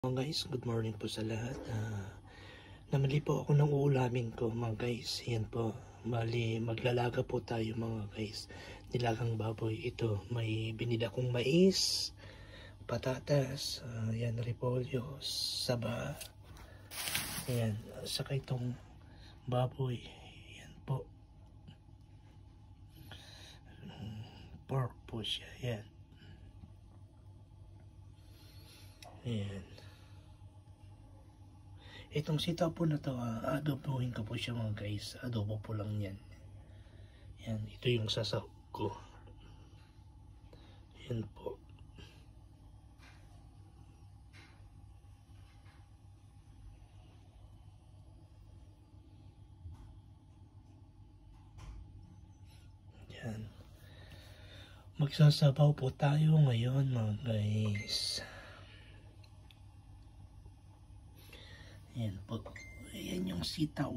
Mga guys, good morning po sa lahat. Namali po ako ng uulamin ko mga guys. Yan po, bali maglalaga po tayo mga guys. Nilagang baboy. Ito, may binili akong mais, patatas, yan, repolyo, saba. Yan, saka itong baboy. Yan po. Pork po siya. Yan. Yan. Itong sitaw po na to, adobohin ko po siya mga guys. Adobo po lang yan. Yan, ito yung sasahog ko. Yan po. Yan. Magsasabaw po tayo ngayon mga guys. Yan po. Yan yung sitaw.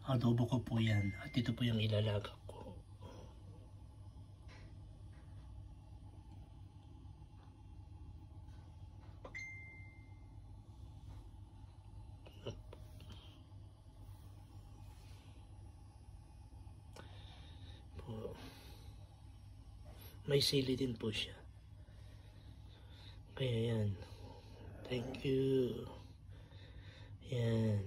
Adobo ko po yan. At ito po yung ilalaga ko. May sili din po siya. Kaya yan. Thank you. Yan.